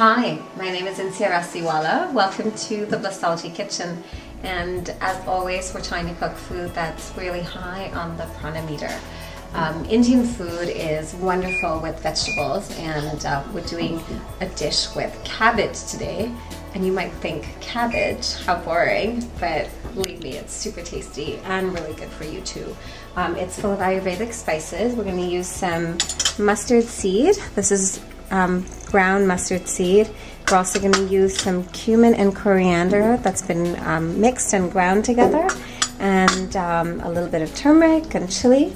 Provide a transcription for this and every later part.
Hi, my name is Insiya. Welcome to the Blissology Kitchen, and as always we're trying to cook food that's really high on the Pranameter. Indian food is wonderful with vegetables, and we're doing a dish with cabbage today. And you might think, cabbage, how boring, but believe me, it's super tasty and really good for you too. It's full of Ayurvedic spices. We're going to use some mustard seed. This is ground mustard seed. We're also going to use some cumin and coriander that's been mixed and ground together, and a little bit of turmeric and chili.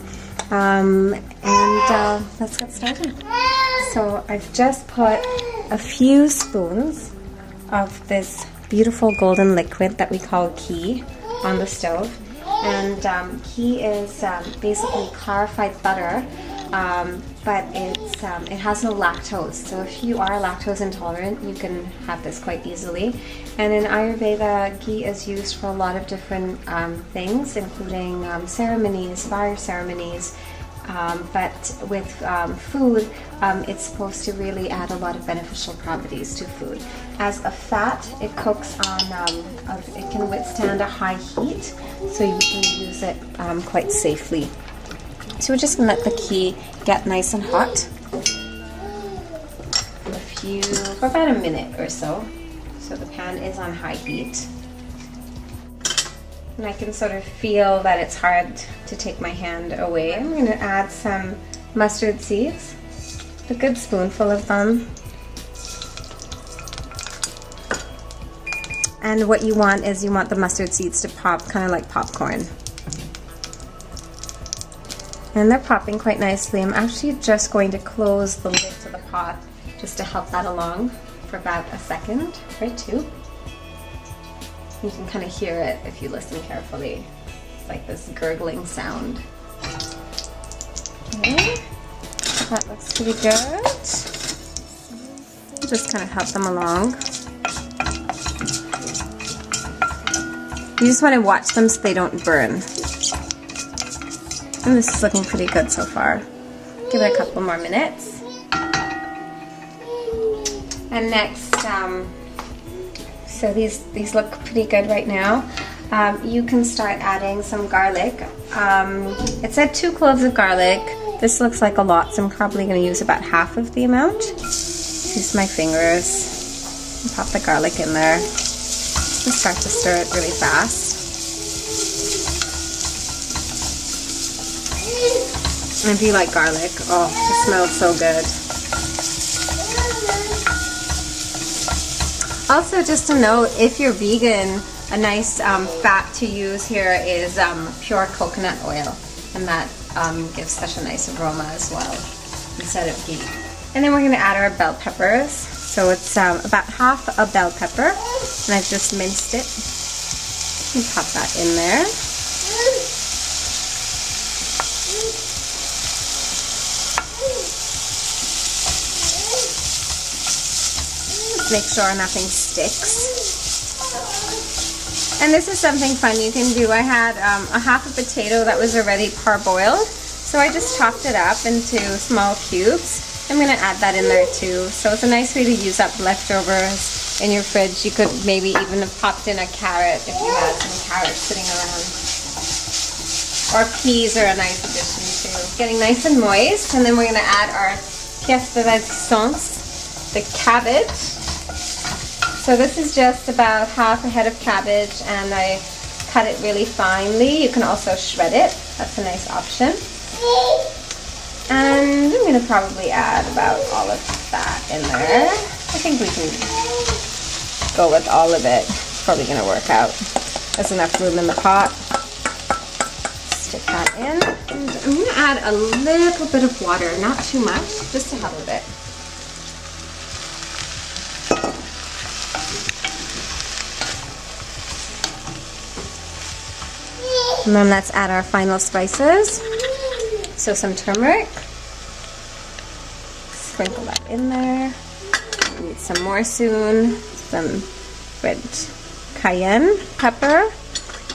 Let's get started. So I've just put a few spoons of this beautiful golden liquid that we call ghee on the stove. And ghee is basically clarified butter, but it has no lactose. So if you are lactose intolerant, you can have this quite easily. And in Ayurveda, ghee is used for a lot of different things, including ceremonies, fire ceremonies. But with food, it's supposed to really add a lot of beneficial properties to food. As a fat, it cooks on, it can withstand a high heat, so you can use it quite safely. So we're just going to let the ghee get nice and hot for about a minute or so. So the pan is on high heat. And I can sort of feel that it's hard to take my hand away. I'm going to add some mustard seeds, a good spoonful of them. And what you want is you want the mustard seeds to pop kind of like popcorn. And they're popping quite nicely. I'm actually just going to close the lid to the pot just to help that along for about a second or two. You can kind of hear it if you listen carefully. It's like this gurgling sound. Okay, that looks pretty good. Just kind of help them along. You just want to watch them so they don't burn. And this is looking pretty good so far. Give it a couple more minutes. And next, so these look pretty good right now. You can start adding some garlic. It said 2 cloves of garlic. This looks like a lot, so I'm probably going to use about half of the amount. Use my fingers and pop the garlic in there. And start to stir it really fast. And if you like garlic, oh, it smells so good. Also, just to note, if you're vegan, a nice fat to use here is pure coconut oil, and that gives such a nice aroma as well instead of ghee. And then we're going to add our bell peppers. So it's about half a bell pepper, and I've just minced it. And pop that in there. Make sure nothing sticks. And this is something fun you can do. I had a half a potato that was already parboiled, so I just chopped it up into small cubes. I'm going to add that in there too. So it's a nice way to use up leftovers in your fridge. You could maybe even have popped in a carrot if you had some carrots sitting around. Or peas are a nice addition too. Getting nice and moist, and then we're going to add our pièce de résistance, the cabbage. So this is just about half a head of cabbage, and I cut it really finely. You can also shred it. That's a nice option. And I'm going to probably add about all of that in there. I think we can go with all of it. It's probably going to work out. There's enough room in the pot. Stick that in. And I'm going to add a little bit of water, not too much, just to help a bit. And then let's add our final spices. So some turmeric. Sprinkle that in there. We need some more soon. Some red cayenne pepper.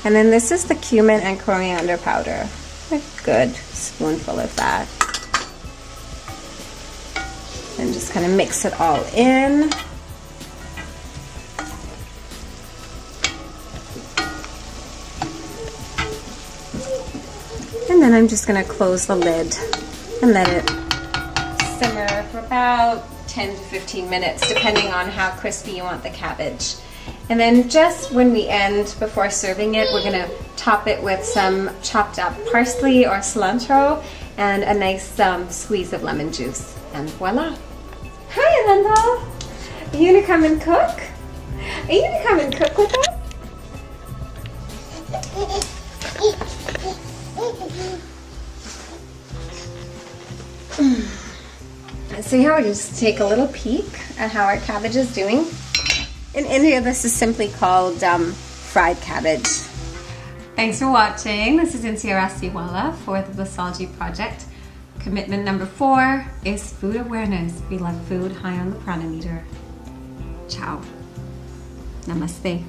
And then this is the cumin and coriander powder. A good spoonful of that. And just kind of mix it all in. And I'm just gonna close the lid and let it simmer for about 10 to 15 minutes, depending on how crispy you want the cabbage. And then just when we end, before serving it, we're gonna top it with some chopped up parsley or cilantro and a nice squeeze of lemon juice. And voila. Hi, Linda. Are you gonna come and cook? Are you gonna come and cook with us? So here we'll just take a little peek at how our cabbage is doing. In India, this is simply called fried cabbage. Thanks for watching. This is Insiya Rasiwala for the Blissology Project. Commitment number 4 is food awareness. We love food high on the Pranameter. Ciao. Namaste.